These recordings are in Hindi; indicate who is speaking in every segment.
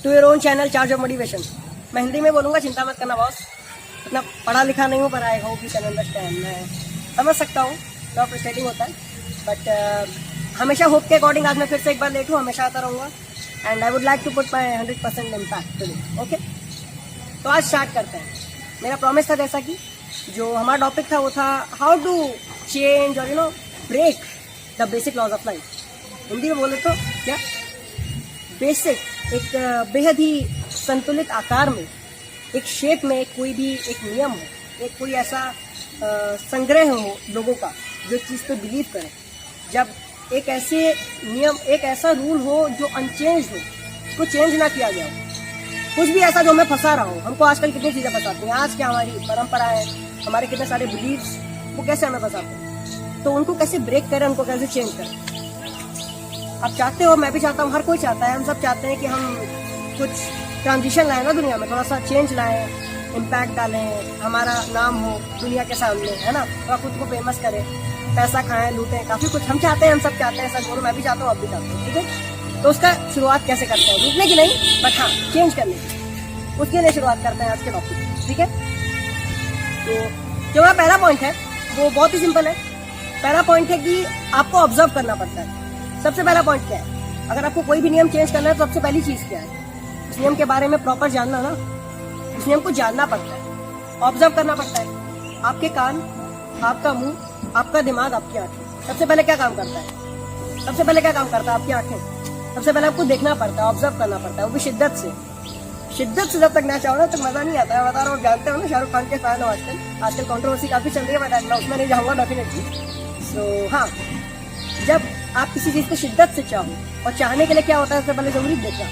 Speaker 1: To your own channel charge of motivation. मैं हिंदी में बोलूँगा, चिंता मत करना बॉस, इतना पढ़ा लिखा नहीं हूँ, पर आई होप यू कैन अंडरस्टैंड। मैं समझ सकता हूँ थोड़ा फ्रस्ट्रेटिंग होता है, बट हमेशा होप के अकॉर्डिंग आज मैं फिर से एक बार लेट हूँ, हमेशा आता रहूँगा। And I would like to put my 100% impact today. Okay, तो आज स्टार्ट करते हैं। मेरा प्रॉमिस था, जैसा कि जो हमारा टॉपिक था वो था हाउ टू चेंज और break the basic laws of life. Hindi में बोले तो क्या, बेसिक एक बेहद ही संतुलित आकार में, एक शेप में कोई भी एक नियम हो, एक कोई ऐसा संग्रह हो लोगों का जो चीज़ पे बिलीव करे। जब एक ऐसे नियम, एक ऐसा रूल हो जो अनचेंज हो, उसको चेंज ना किया गया हो, कुछ भी ऐसा जो हमें फंसा रहा हो। हमको आजकल कितनी चीज़ें फंसाती हैं, आज क्या हमारी परंपरा है, हमारे कितने सारे बिलीव्स, वो कैसे हमें फंसाते हैं, तो उनको कैसे ब्रेक करें, उनको कैसे चेंज करें। आप चाहते हो, मैं भी चाहता हूँ, हर कोई चाहता है, हम सब चाहते हैं कि हम कुछ ट्रांजिशन लाएं ना दुनिया में, थोड़ा सा चेंज लाएं, इम्पैक्ट डालें, हमारा नाम हो दुनिया के सामने, है ना, थोड़ा खुद को फेमस करें, पैसा खाएं, लूटें, काफ़ी कुछ हम चाहते हैं, हम सब चाहते हैं, ऐसा बोलो, मैं भी चाहता हूँ, आप भी चाहते हैं, ठीक है। तो उसका शुरुआत कैसे करते हैं, लूटने की नहीं, बट हाँ चेंज करने की, उसके लिए शुरुआत करते हैं आज के टॉपिक, ठीक है। तो जो मेरा पहला पॉइंट है वो बहुत ही सिंपल है। पहला पॉइंट है कि आपको ऑब्जर्व करना पड़ता है। सबसे पहला पॉइंट क्या है, अगर आपको कोई भी नियम चेंज करना है तो सबसे पहली चीज़ क्या है, उस नियम के बारे में प्रॉपर जानना ना, उस नियम को जानना पड़ता है, ऑब्जर्व करना पड़ता है। आपके कान, आपका मुंह, आपका दिमाग, आपकी आंखें सबसे पहले क्या काम करता है, सबसे पहले क्या काम करता है, आपकी आंखें। सबसे पहले आपको देखना पड़ता है, ऑब्जर्व करना पड़ता है, वो भी शिद्दत से जब तक ना चाहो ना, तो मजा नहीं आता है। बता रहा हूँ, जानते हो ना, शाहरुख खान के फैन हो आजकल कंट्रोवर्सी काफी चल रही है, मैं उसमें नहीं जाऊंगा डेफिनेटली। सो हाँ, जब आप किसी चीज को शिद्दत से चाहो, और चाहने के लिए क्या होता है, सबसे पहले जरूरी देखना,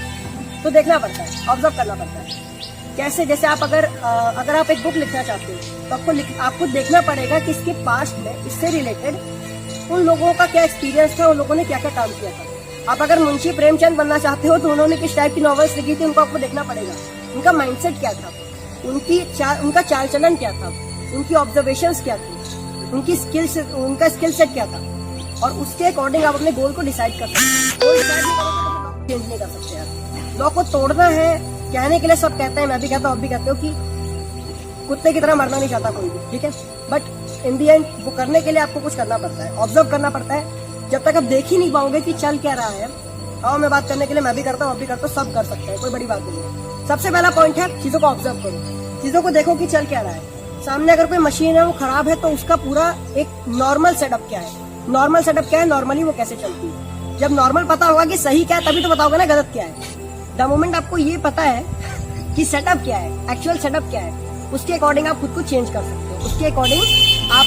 Speaker 1: तो देखना पड़ता है, ऑब्जर्व करना पड़ता है। कैसे, जैसे आप अगर आप एक बुक लिखना चाहते हो, तो आपको देखना पड़ेगा कि इसके पास्ट में, इससे रिलेटेड उन लोगों का क्या एक्सपीरियंस था, उन लोगों ने क्या क्या काम किया था। आप अगर मुंशी प्रेमचंद बनना चाहते हो, तो उन्होंने किस टाइप की नॉवेल्स लिखी थी, उनको आपको देखना पड़ेगा, उनका माइंडसेट क्या था, उनका चाल चलन क्या था, उनकी ऑब्जर्वेशंस क्या थी, उनका स्किल सेट क्या था, और उसके अकॉर्डिंग आप अपने गोल को डिसाइड कर सकते हो। चेंज नहीं कर सकते यार, लॉ को तोड़ना है। कहने के लिए सब कहते हैं, मैं भी कहता हूँ, आप भी कहते हो कि कुत्ते की तरह मरना नहीं चाहता कोई भी, ठीक है, बट इन दी एंड वो करने के लिए आपको कुछ करना पड़ता है, ऑब्जर्व करना पड़ता है। जब तक आप देख ही नहीं पाओगे कि चल क्या रहा है, आओ मैं बात करने के लिए, मैं भी करता हूँ, आप भी करता हूँ, सब कर सकते हैं, कोई बड़ी बात नहीं है। सबसे पहला पॉइंट है, चीजों को ऑब्जर्व करो, चीजों को देखो कि चल क्या रहा है। सामने अगर कोई मशीन है वो खराब है, तो उसका पूरा एक नॉर्मल सेटअप क्या है, नॉर्मल सेटअप क्या है, नॉर्मली वो कैसे चलती है। जब नॉर्मल पता होगा कि सही क्या है, तभी तो बताओगे ना गलत क्या है। द मोमेंट आपको ये पता है कि सेटअप क्या है, एक्चुअल सेटअप क्या है, उसके अकॉर्डिंग आप खुद को चेंज कर सकते हो। उसके अकॉर्डिंग आप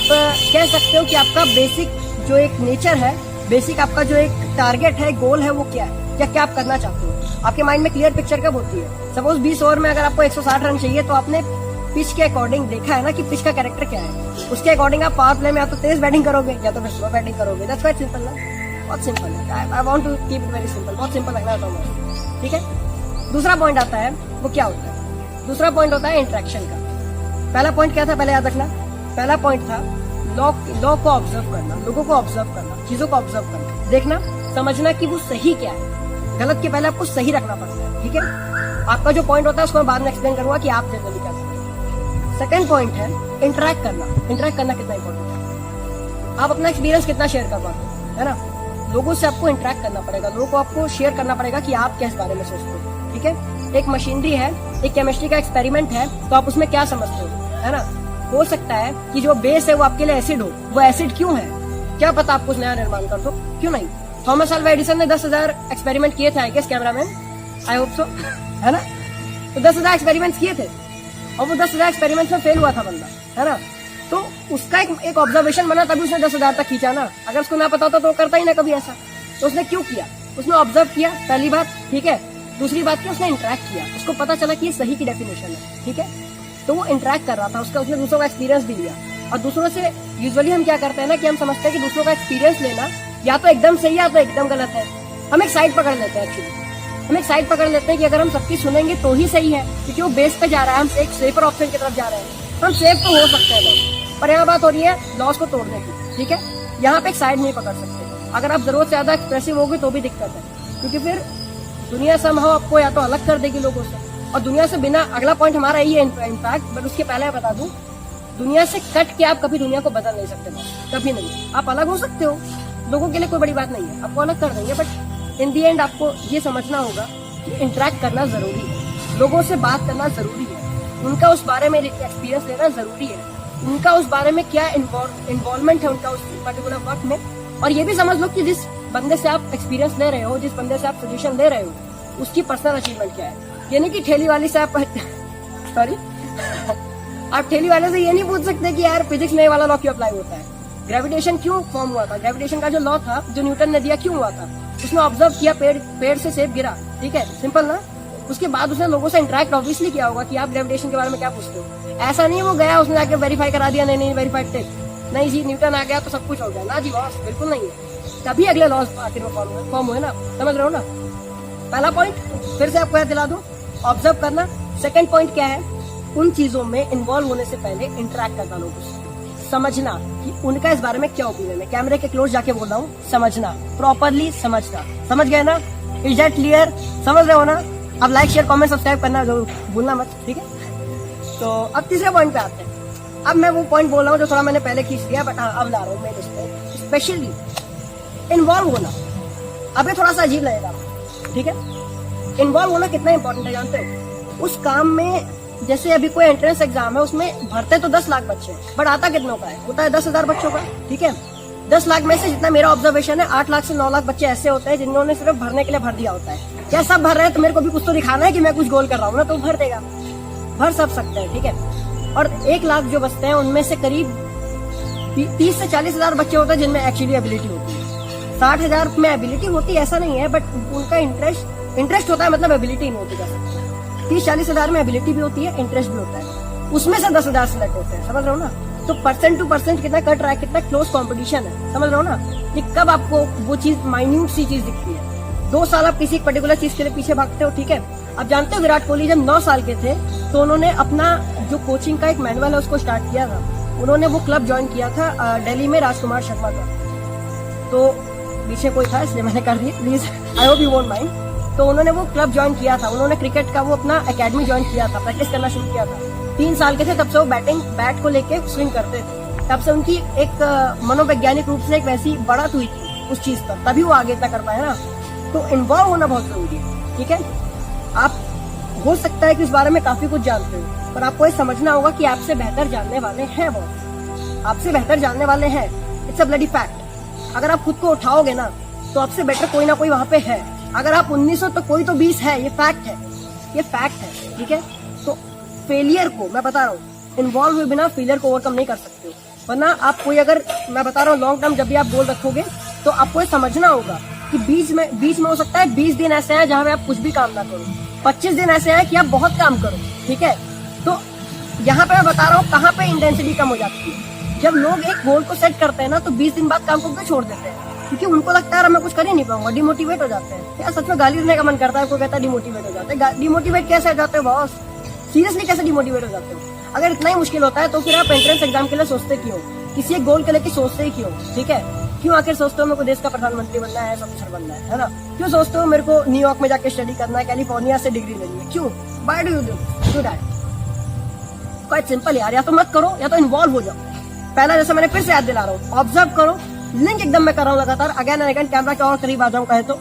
Speaker 1: कह सकते हो कि आपका बेसिक जो एक नेचर है, बेसिक आपका जो एक टारगेट है, गोल है, वो क्या है, या क्या आप करना चाहते हो। आपके माइंड में क्लियर पिक्चर कब होती है। सपोज 20 ओवर में अगर आपको 160 रन चाहिए, तो आपने पिच के अकॉर्डिंग देखा है ना कि पिच का कैरेक्टर क्या है, उसके अकॉर्डिंग आप पावर प्ले में या तो तेज बैटिंग करोगे या तो फिर स्लो बैटिंग करोगे। दैट्स क्वाइट सिंपल ना, बहुत सिंपल है। I want to keep it very simple, बहुत सिंपल लगना था मुझे, ठीक है। दूसरा पॉइंट आता है, वो क्या होता है, दूसरा पॉइंट होता है इंटरेक्शन का। पहला पॉइंट क्या था, पहले याद रखना, पहला पॉइंट था लॉ को ऑब्जर्व करना, लोगों को ऑब्जर्व करना, चीजों को ऑब्जर्व करना, देखना, समझना कि वो सही क्या है, गलत के पहले आपको सही रखना पड़ता है, ठीक है। आपका जो पॉइंट होता है उसको मैं बाद में एक्सप्लेन करूंगा कि आप जनरली क्या करते हैं। सेकंड पॉइंट है इंटरेक्ट करना। इंटरेक्ट करना कितना इंपॉर्टेंट है, आप अपना एक्सपीरियंस कितना शेयर कर पाते हो, है ना। लोगों से आपको इंटरेक्ट करना पड़ेगा, लोगों को आपको शेयर करना पड़ेगा कि आप क्या इस बारे में सोचते हो, ठीक है। एक मशीनरी है, एक केमिस्ट्री का एक्सपेरिमेंट है, तो आप उसमें क्या समझते हो, है ना। हो सकता है कि जो बेस है वो आपके लिए एसिड हो, वो एसिड क्यों है, क्या पता आप कुछ नया निर्माण कर दो, क्यों नहीं। थॉमस अल्वा एडिसन ने 10,000 एक्सपेरिमेंट किए थे, I guess cameraman, I hope so, है ना। तो 10,000 एक्सपेरिमेंट्स किए थे, और वो 10,000 एक्सपेरिमेंट्स में फेल हुआ था बंदा, है ना। तो उसका एक ऑब्जर्वेशन बना, तभी उसने 10,000 तक खींचा ना। अगर उसको ना पता होता तो करता ही ना कभी ऐसा। तो उसने क्यों किया, उसने ऑब्जर्व किया, पहली बात, ठीक है। दूसरी बात की उसने इंटरेक्ट किया, उसको पता चला कि ये सही की डेफिनेशन है, ठीक है। तो वो इंटरेक्ट कर रहा था, उसने दूसरों का एक्सपीरियंस भी लिया। और दूसरों से यूजुअली हम क्या करते हैं ना, कि हम समझते हैं कि दूसरों का एक्सपीरियंस लेना या तो एकदम सही है या तो एकदम गलत है। हम एक साइड पकड़ लेते हैं, एक्चुअली हम एक साइड पकड़ लेते हैं कि अगर हम सबकी सुनेंगे तो ही सही है, क्योंकि वो बेस पे जा रहा है, हम एक सेफर ऑप्शन की तरफ जा रहे हैं। हम सेफ तो हो सकते हैं लॉस, पर यहाँ बात हो रही है लॉस को तोड़ने की, ठीक है। यहाँ पे एक साइड नहीं पकड़ सकते। अगर आप जरूरत से ज्यादा एक्सप्रेसिव होगे तो भी दिक्कत है, क्योंकि फिर दुनिया समहाउ आपको या तो अलग कर देगी लोगों से, और दुनिया से बिना, अगला पॉइंट हमारा यही है इनफैक्ट, बट उसके पहले मैं बता दूं, दुनिया से कट के आप कभी दुनिया को बदल नहीं सकते बॉस, कभी नहीं। आप अलग हो सकते हो, लोगों के लिए कोई बड़ी बात नहीं है, आपको अलग कर देंगे, बट इन दी एंड आपको ये समझना होगा कि इंटरेक्ट करना जरूरी है, लोगों से बात करना जरूरी है, उनका उस बारे में एक्सपीरियंस लेना जरूरी है, उनका उस बारे में क्या इन्वॉल्वमेंट है उनका उस पर्टिकुलर वर्क में। और ये भी समझ लो कि जिस बंदे से आप एक्सपीरियंस ले रहे हो, जिस बंदे से आप सजेशन ले रहे हो, उसकी पर्सनल अचीवमेंट क्या है। यानी कि ठेली वाली से आप सॉरी आप ठेली वाले से ये नहीं पूछ सकते कि यार फिजिक्स में ये वाला लॉ क्यों अप्लाई होता है, ग्रेविटेशन क्यों फॉर्म हुआ था, ग्रेविटेशन का जो लॉ था जो न्यूटन ने दिया क्यों हुआ था, उसने ऑब्जर्व किया, पेड़ से सेब गिरा, ठीक है, सिंपल ना। उसके बाद उसने लोगों से इंटरेक्ट ऑब्वियसली किया होगा कि आप ग्रेविटेशन के बारे में क्या पूछते हो। ऐसा नहीं वो गया उसने जाके वेरीफाई करा दिया, नहीं वेरीफाइड थे, नहीं जी न्यूटन आ गया तो सब कुछ हो गया, ना जी बॉस, बिल्कुल नहीं है। तभी अगले लॉज आखिर में फॉर्म हुए ना, समझ रहे हो ना। पहला पॉइंट फिर से आपको याद दिला दूं, ऑब्जर्व करना। सेकंड पॉइंट क्या है, उन चीजों में इन्वॉल्व होने से पहले इंटरेक्ट करना लोगों से, समझना कि उनका इस बारे में क्या ओपिनियन है। कैमरे के क्लोज जाके बोल रहा हूँ, समझना, प्रॉपरली समझना, समझ गए ना, इज दैट क्लियर, समझ रहे हो ना। अब लाइक शेयर कमेंट सब्सक्राइब करना जरूर भूलना मत, ठीक है। तो अब तीसरे पॉइंट पे आते हैं। अब मैं वो पॉइंट बोल रहा हूँ जो थोड़ा मैंने पहले खींच दिया, बट हाँ अब ला रहा हूँ मैं इस पे, स्पेशली इन्वॉल्व होना। अब ये थोड़ा सा अजीब लगेगा, ठीक है। इन्वॉल्व होना कितना इंपॉर्टेंट है जानते हो उस काम में। जैसे अभी कोई एंट्रेंस एग्जाम है, उसमें भरते तो 10 लाख बच्चे हैं, बट आता कितनों का है, होता है 10,000 बच्चों का, ठीक है। 10 लाख में से जितना मेरा ऑब्जर्वेशन है 8 लाख से 9 लाख बच्चे ऐसे होते हैं जिन्होंने सिर्फ भरने के लिए भर दिया होता है। क्या सब भर रहे हैं तो मेरे को भी कुछ तो दिखाना है कि मैं कुछ गोल कर रहा हूँ ना, तो भर देगा, भर सब सकते हैं, ठीक है। और 1 लाख जो बचते हैं उनमें से करीब 30 से 40,000 बच्चे होते हैं जिनमें एक्चुअली एबिलिटी होती है। 60,000 में एबिलिटी होती है ऐसा नहीं है, बट उनका इंटरेस्ट होता है, मतलब एबिलिटी नहीं होती। 30-40,000 में एबिलिटी भी होती है, इंटरेस्ट भी होता है, उसमें से 10,000 सिलेक्ट होते हैं, समझ रहे हो ना। तो परसेंट टू परसेंट कितना कट रहा है, कितना क्लोज कंपटीशन है, समझ रहे हो ना। कि कब आपको वो चीज माइन्यूट सी चीज दिखती है। 2 साल आप किसी पर्टिकुलर चीज के लिए पीछे भागते हो, ठीक है। अब जानते हो विराट कोहली जब 9 साल के थे तो उन्होंने अपना जो कोचिंग का एक मैनुअल है उसको स्टार्ट किया था। उन्होंने वो क्लब ज्वाइन किया था दिल्ली में, राजकुमार शर्मा का। तो पीछे कोई था इसलिए मैंने कर दी, please I hope you won't mind. तो उन्होंने वो क्लब ज्वाइन किया था, उन्होंने क्रिकेट का वो अपना एकेडमी ज्वाइन किया था, प्रैक्टिस करना शुरू किया था। 3 साल के थे तब से वो बैट को लेके स्विंग करते थे, तब से उनकी एक मनोवैज्ञानिक रूप से एक वैसी बढ़त हुई थी उस चीज पर, तभी वो आगे तक कर पाए ना। तो इन्वॉल्व होना बहुत जरूरी है, ठीक है। आप हो सकता है कि इस बारे में काफी कुछ जानते हो, पर आपको ये समझना होगा कि आपसे बेहतर जानने वाले हैं, बहुत आपसे बेहतर जानने वाले हैं। It's a bloody fact. अगर आप खुद को उठाओगे ना तो आपसे बेटर कोई ना कोई वहां पे है। अगर आप 19 हो तो कोई तो 20 है, ये फैक्ट है, ये फैक्ट है, ठीक है। तो फेलियर को मैं बता रहा हूँ, इन्वॉल्व हुए बिना फेलियर को ओवरकम नहीं कर सकते हो। वरना आप कोई, अगर मैं बता रहा हूँ लॉन्ग टर्म जब भी आप गोल रखोगे तो आपको ये समझना होगा कि बीच में हो सकता है 20 दिन ऐसे हैं जहाँ पे आप कुछ भी काम ना करो, 25 दिन ऐसे हैं कि आप बहुत काम करो, ठीक है। तो यहाँ पे मैं बता रहा हूँ कहाँ पे इंटेंसिटी कम हो जाती है। जब लोग एक गोल को सेट करते हैं ना तो 20 दिन बाद काम को क्यों छोड़ देते हैं, क्योंकि उनको लगता है मैं कुछ कर ही नहीं पाऊंगा, डिमोटिवेट हो जाते हैं। क्या सच में गाली देने का मन करता है, कोई कहता है डिमोटिवेट हो जाते हैं। डिमोटिवेट कैसे हो जाते हो बॉस, सीरियसली कैसे डिमोटिवेट हो जाते हो। अगर इतना ही मुश्किल होता है तो फिर आप एंट्रेंस एग्जाम के लिए सोचते क्यों, किसी एक गोल के लेके सोचते ही क्यों, ठीक है। क्यों आखिर सोचते हो मेरे को देश का प्रधानमंत्री बनना है, ऑफिसर बनना है ना। क्यों सोचते हो मेरे को न्यूयॉर्क में जाके स्टडी करना है, कैलिफोर्निया से डिग्री लेनी है, क्यों, why do you do that. Quite simple यार, या तो मत करो या तो इन्वॉल्व हो जाओ। पहला जैसे मैंने फिर से याद दिला रहा हूँ, ऑब्जर्व करो, लिंक एकदम मैं कर रहा हूँ लगातार, अगेन एंड अगेन, कैमरा के और करीब आ जाऊँ कहे तो।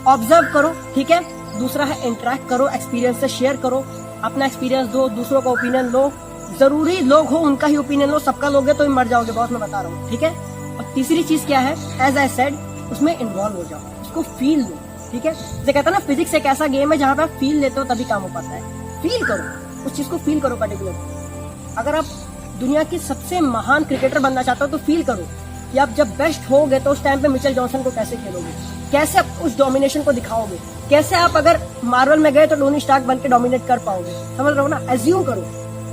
Speaker 1: ऑब्जर्व करो, ठीक है। दूसरा है इंटरेक्ट करो, एक्सपीरियंस से शेयर करो, अपना एक्सपीरियंस दो, दूसरों का ओपिनियन लो। जरूरी लोग हो उनका ही ओपिनियन लो, सबका लोगे तो मर जाओगे बहुत, मैं बता रहा हूँ, ठीक है। और तीसरी चीज क्या है, एज आई सेड, उसमें इन्वॉल्व हो जाओ, उसको फील लो, ठीक है। जैसे कहता है ना फिजिक्स एक ऐसा गेम है जहाँ पे आप फील लेते हो तभी काम हो पाता है। फील करो, उस चीज को फील करो पर्टिकुलर। अगर आप दुनिया की सबसे महान क्रिकेटर बनना चाहते हो तो फील करो कि आप जब बेस्ट होगे तो उस टाइम पे मिचेल जॉनसन को कैसे खेलोगे, कैसे आप उस डोमिनेशन को दिखाओगे, कैसे आप अगर मार्वल में गए तो टोनी स्टार्क बन के डोमिनेट कर पाओगे, समझ रहे हो ना। एज्यूम करो,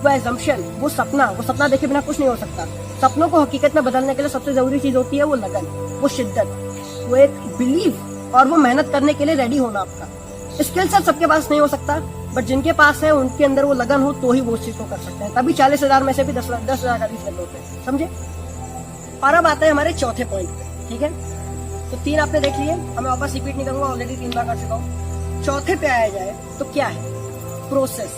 Speaker 1: वो एजम्पशन, वो सपना देखे बिना कुछ नहीं हो सकता। सपनों को हकीकत में बदलने के लिए सबसे जरूरी चीज होती है वो लगन, वो शिद्दत, वो एक बिलीव और वो मेहनत करने के लिए रेडी होना। आपका स्किल सेट सबके पास नहीं हो सकता, बट जिनके पास है उनके अंदर वो लगन हो तो ही वो उस चीज को कर सकते हैं। तभी 40,000 में से भी 10,000 का रिस्क होते हैं, समझे। और अब आते हैं हमारे चौथे पॉइंट पे, ठीक है। तो 3 आपने देख लिए, हमें वापस रिपीट नहीं करूंगा, ऑलरेडी 3 बार कर चुका हूँ। चौथे पे आया जाए तो क्या है? Process,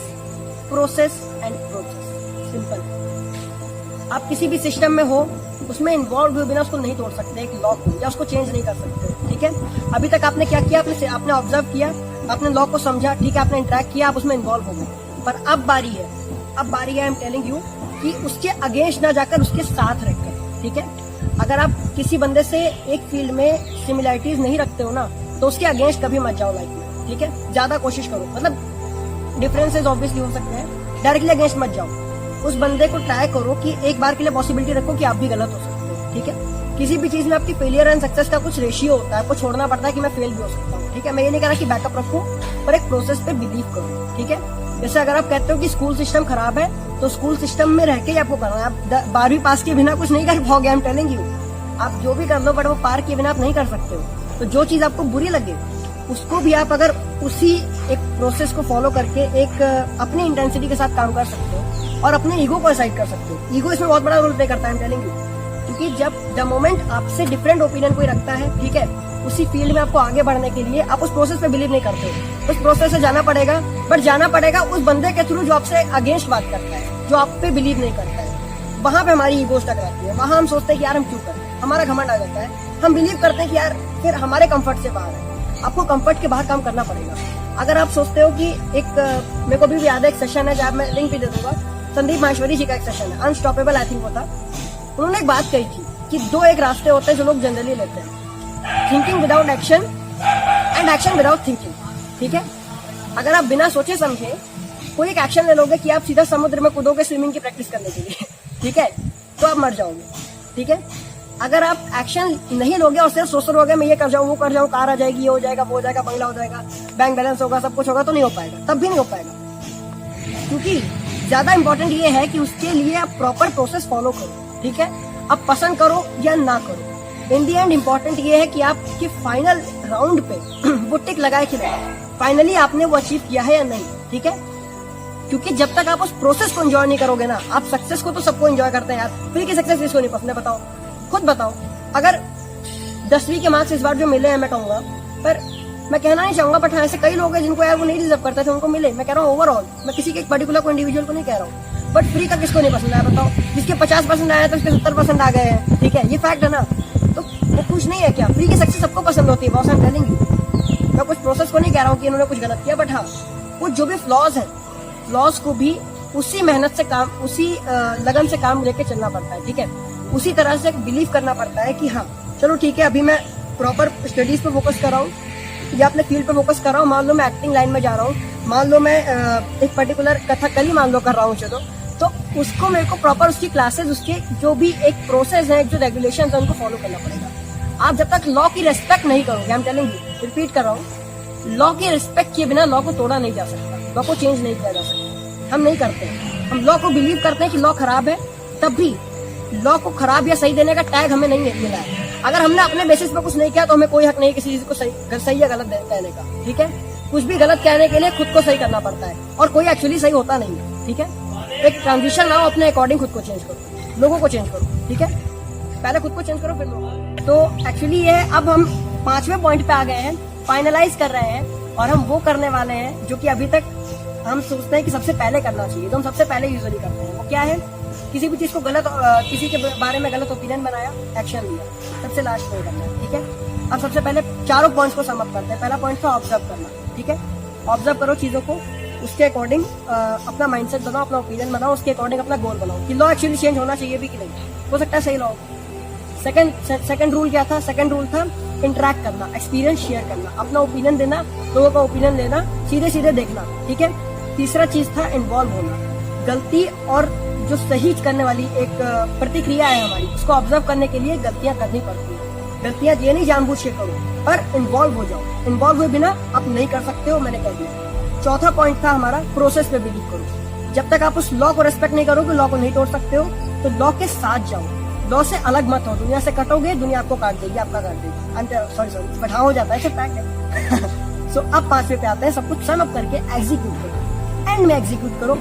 Speaker 1: process and process. Simple. आप किसी भी सिस्टम में हो, उसमें इन्वॉल्व हुए बिना उसको नहीं तोड़ सकते, एक लॉ को, या उसको चेंज नहीं कर सकते। ठीक है, अभी तक आपने क्या किया? आपने ऑब्जर्व किया, आपने लॉ को समझा, ठीक है, आपने इंटरेक्ट किया, आप उसमें इन्वॉल्व हो गए। पर अब बारी है आई एम टेलिंग यू कि उसके अगेंस्ट ना जाकर उसके साथ रहकर। ठीक है, अगर आप किसी बंदे से एक फील्ड में सिमिलरिटीज नहीं रखते हो ना, तो उसके अगेंस्ट कभी मत जाओ लाइफ में। ठीक है, ज्यादा कोशिश करो, मतलब डिफरेंसेस ऑब्वियसली हो सकते हैं, डायरेक्टली अगेंस्ट मत जाओ। उस बंदे को ट्राई करो कि एक बार के लिए पॉसिबिलिटी रखो कि आप भी गलत हो सकते हो। ठीक है, किसी भी चीज में आपकी फेलियर एंड सक्सेस का कुछ रेशियो होता है, आपको छोड़ना पड़ता है कि मैं फेल भी हो सकता हूँ। ठीक है, मैं ये नहीं कह रहा कि बैकअप रखो, पर एक प्रोसेस पे बिलीव करो। ठीक है, जैसे अगर आप कहते हो कि स्कूल सिस्टम खराब है, तो स्कूल सिस्टम में रह के ही आपको करना है। आप 12वीं पास के बिना कुछ नहीं कर पाओगे, आई एम टेलिंग यू। आप जो भी कर लो, बट वो पार के बिना आप नहीं कर सकते हो। तो जो चीज आपको बुरी लगे, उसको भी आप अगर उसी एक प्रोसेस को फॉलो करके एक अपनी इंटेंसिटी के साथ काम कर सकते हो और अपने ईगो को असाइड कर सकते हो। ईगो इसमें बहुत बड़ा रोल प्ले करता है, आई एम टेलिंग यू। क्योंकि जब द मोमेंट आपसे डिफरेंट ओपिनियन कोई रखता है, ठीक है, उसी फील्ड में आपको आगे बढ़ने के लिए आप उस प्रोसेस पे बिलीव नहीं करते हो। उस प्रोसेस से जाना पड़ेगा, बट जाना पड़ेगा उस बंदे के थ्रू जो आपसे अगेंस्ट बात करता है, जो आप पे बिलीव नहीं करता है। वहां पे हमारी ईगो टकराती है, वहां हम सोचते हैं कि यार हम क्यों करें, हमारा घमंड आ जाता है। हम बिलीव करते हैं कि यार फिर हमारे कंफर्ट से बाहर है। आपको कंफर्ट के बाहर काम करना पड़ेगा। अगर आप सोचते हो कि एक मेरे को भी याद है, एक सेशन है जहाँ मैं लिंक भी दे दूंगा, संदीप माहेश्वरी जी का एक सेशन है, अनस्टॉपेबल आई थिंक वो था। उन्होंने एक बात कही थी कि दो एक रास्ते होते हैं जो लोग जनरली लेते हैं, thinking without action and action without thinking. ठीक है, अगर आप बिना सोचे समझे कोई एक एक्शन ले लोगे कि आप सीधा समुद्र में कूदोगे स्विमिंग की प्रैक्टिस करने के लिए, ठीक है, तो आप मर जाओगे। ठीक है, अगर आप एक्शन नहीं लोगे और सिर्फ सोच रहोगे मैं ये कर जाऊँ, वो कर जाऊँ, कार आ जाएगी, ये हो जाएगा, वो हो जाएगा, बंगला हो जाएगा, बैंक बैलेंस होगा, सब कुछ होगा, तो नहीं हो पाएगा, तब भी नहीं हो पाएगा। क्योंकि ज्यादा इंपॉर्टेंट ये है कि उसके लिए आप प्रॉपर प्रोसेस फॉलो करो। ठीक है, आप पसंद करो या ना करो, इन दी एंड इम्पोर्टेंट ये है कि आपके फाइनल राउंड पे वो टिक लगाए कि नहीं, फाइनली आपने वो अचीव किया है या नहीं। ठीक है, क्योंकि जब तक आप उस प्रोसेस को एंजॉय नहीं करोगे ना, आप सक्सेस को तो सबको एंजॉय करते हैं यार, फिर की सक्सेस किसको नहीं पसंद है बताओ, खुद बताओ। अगर 10वीं के मार्क्स इस बार जो मिले हैं, मैं कहूंगा, पर मैं कहना नहीं चाहूंगा, बट हाँ ऐसे कई लोग हैं जिनको यार वो नहीं डिजर्व करते थे, उनको मिले। मैं कह रहा हूँ ओवरऑल, मैं किसी के एक पर्टिकुलर को इंडिविजुअल को नहीं कह रहा हूँ, बट फ्री का किसको नहीं पसंद आया बताओ। जिसके 50% आया तो उसके 70% आ गए हैं। ठीक है, ये फैक्ट है ना, तो वो कुछ नहीं है क्या? फ्री की सक्सेस सबको पसंद होती है, boss I am telling you. मैं कुछ प्रोसेस को नहीं कह रहा हूँ कि इन्होंने कुछ गलत किया, बट हाँ कुछ जो भी फ्लॉज है, फ्लॉज को भी उसी मेहनत से काम, उसी लगन से काम लेके चलना पड़ता है। ठीक है, उसी तरह से बिलीव करना पड़ता है कि हाँ चलो ठीक है, अभी मैं प्रॉपर स्टडीज पे फोकस कर रहा हूँ या अपने फील्ड पे फोकस कर रहा हूँ। मान लो मैं एक्टिंग लाइन में जा रहा हूँ, मान लो मैं एक पर्टिकुलर कथकली मान लो कर रहा हूँ, चलो तो उसको मेरे को प्रॉपर उसकी क्लासेस, उसके जो भी एक प्रोसेस है, जो रेगुलेशन है, उनको फॉलो करना पड़ेगा। आप जब तक लॉ की रिस्पेक्ट नहीं करोगे, I am telling you, repeat कर रहा हूँ, लॉ की रिस्पेक्ट किए बिना लॉ को तोड़ा नहीं जा सकता, लॉ को चेंज नहीं किया जा सकता। हम नहीं करते, हम लॉ को बिलीव करते हैं कि लॉ खराब है, तब भी लॉ को खराब या सही देने का टैग हमें नहीं मिला है। अगर हमने अपने बेसिस पे कुछ नहीं किया तो हमें कोई हक नहीं किसी चीज को सही या गलत कहने का। ठीक है, कुछ भी गलत कहने के लिए खुद को सही करना पड़ता है, और कोई एक्चुअली सही होता नहीं है। ठीक है, एक ट्रांजिशन लाओ, अपने अकॉर्डिंग खुद को चेंज करो, लोगों को चेंज करो। ठीक है, पहले खुद को चेंज करो फिर लोगों। तो एक्चुअली ये अब हम 5वें पॉइंट पे आ गए हैं, फाइनलाइज कर रहे हैं, और हम वो करने वाले हैं जो कि अभी तक हम सोचते हैं कि सबसे पहले करना चाहिए, तो हम सबसे पहले यूजुअली करते हैं। वो क्या है? किसी भी चीज को गलत, किसी के बारे में गलत ओपिनियन बनाया, एक्शन लिया, सबसे लास्ट में करना है। ठीक है, अब सबसे पहले चारों पॉइंट्स को सम अप करते हैं। पहला पॉइंट था ऑब्जर्व करना। ठीक है, ऑब्जर्व करो चीजों को, उसके अकॉर्डिंग अपना माइंडसेट बनाओ, अपना ओपिनियन बनाओ, उसके अकॉर्डिंग अपना गोल बनाओ कि लॉ एक्चुअली चेंज होना चाहिए भी कि नहीं, हो सकता है सही लॉ। सेकंड रूल क्या था? सेकंड रूल था इंटरेक्ट करना, एक्सपीरियंस शेयर करना, अपना ओपिनियन देना, लोगों का ओपिनियन लेना, सीधे सीधे देखना। ठीक है, तीसरा चीज था इन्वॉल्व होना, गलती और जो सही करने वाली एक प्रतिक्रिया है हमारी, उसको ऑब्जर्व करने के लिए गलतियां करनी पड़ती है। गलतियां ये नहीं जानबूझ के करो, पर इन्वॉल्व हो जाओ। इन्वॉल्व हुए बिना आप नहीं कर सकते हो, मैंने कह दिया। चौथा पॉइंट था हमारा प्रोसेस पे बिलीव करो। जब तक आप उस लॉ को रेस्पेक्ट नहीं करोगे, लॉ को नहीं तोड़ सकते हो, तो लॉ के साथ जाओ, लॉ से अलग मत हो। दुनिया से कटोगे, दुनिया आपको काट देगी, आपका काट देगी। सॉरी बट हाँ हो जाता है, ऐसे फैक्ट है। सो अब 5वें पे आते हैं, सब कुछ सम अप करके एग्जीक्यूट करो, एंड में एग्जीक्यूट करो।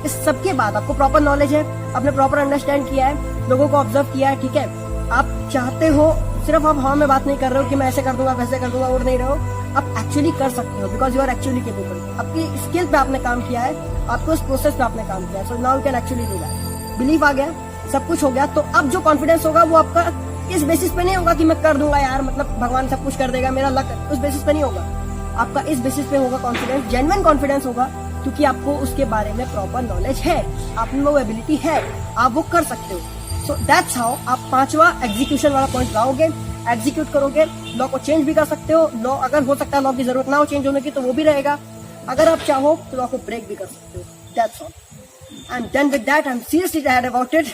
Speaker 1: इस सबके बाद आपको प्रॉपर नॉलेज है, आपने प्रॉपर अंडरस्टैंड किया है, लोगों को ऑब्जर्व किया है। ठीक है, आप चाहते हो सिर्फ आप हवा में बात नहीं कर रहे हो कि मैं ऐसे कर दूंगा वैसे कर दूंगा और नहीं रहे हो, आप एक्चुअली कर सकते हो because you are actually capable. आपकी स्किल पे आपने काम किया है, आपको उस प्रोसेस पे आपने काम किया है, so now you can actually do that. Believe आ गया, सब कुछ हो गया, तो अब जो कॉन्फिडेंस होगा वो आपका इस बेसिस पे नहीं होगा कि मैं कर दूंगा यार, मतलब भगवान सब कुछ कर देगा, मेरा लक, उस बेसिस पे नहीं होगा। आपका इस बेसिस पे होगा कॉन्फिडेंस, जेन्युइन कॉन्फिडेंस होगा, क्योंकि आपको उसके बारे में प्रॉपर नॉलेज है, आप में वो एबिलिटी है, आप वो कर सकते हो। सो दैट्स हाउ आप 5वां एग्जीक्यूशन वाला पॉइंट लाओगे, एग्जीक्यूट करोगे, लॉ को चेंज भी कर सकते हो। लॉ अगर हो सकता है लॉ की जरूरत ना हो चेंज होने की तो वो भी रहेगा, अगर आप चाहो तो लॉ को ब्रेक भी कर सकते हो। That's all, I am done with that, I am seriously tired about it.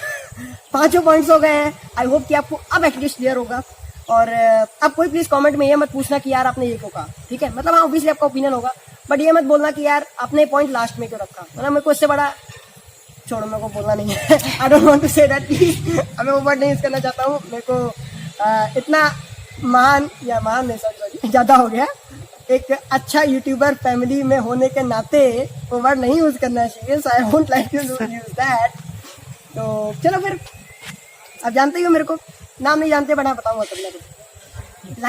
Speaker 1: 5 points हो गए हैं, आई होप कि आपको अब एटलीस्ट क्लियर होगा। और अब कोई प्लीज कमेंट में ये मत पूछना कि यार आपने ये क्यों कहा, ठीक है, मतलब हाँ ऑब्वियसली आपका ओपिनियन होगा, बट ये मत बोलना कि यार आपने पॉइंट लास्ट में क्यों रखा, मतलब मेरे को इससे बड़ा, छोड़ो मेरे को बोलना नहीं है। I don't want to say that please, मैं वो वर्ड नहीं यूज करना चाहता हूँ, मेरे को इतना महान नहीं, सॉरी ज्यादा हो गया, एक अच्छा यूट्यूबर फैमिली में होने के नाते वो वर्ड नहीं यूज करना चाहिए, so I won't like to use that. तो चलो फिर, आप जानते ही हो मेरे को, नाम नहीं जानते बट हाँ बताऊंगा कभी ना कभी।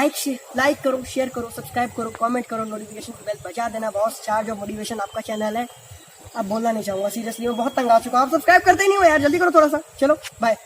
Speaker 1: लाइक करो, शेयर करो, सब्सक्राइब करो, कमेंट करो, नोटिफिकेशन की बेल बजा देना। बॉस चार्ज ऑफ मोटिवेशन आपका चैनल है, अब बोलना नहीं चाहूंगा सीरियसली, मैं बहुत तंग आ चुका हूँ, आप सब्सक्राइब करते ही नहीं हो यार, जल्दी करो थोड़ा सा। चलो बाय।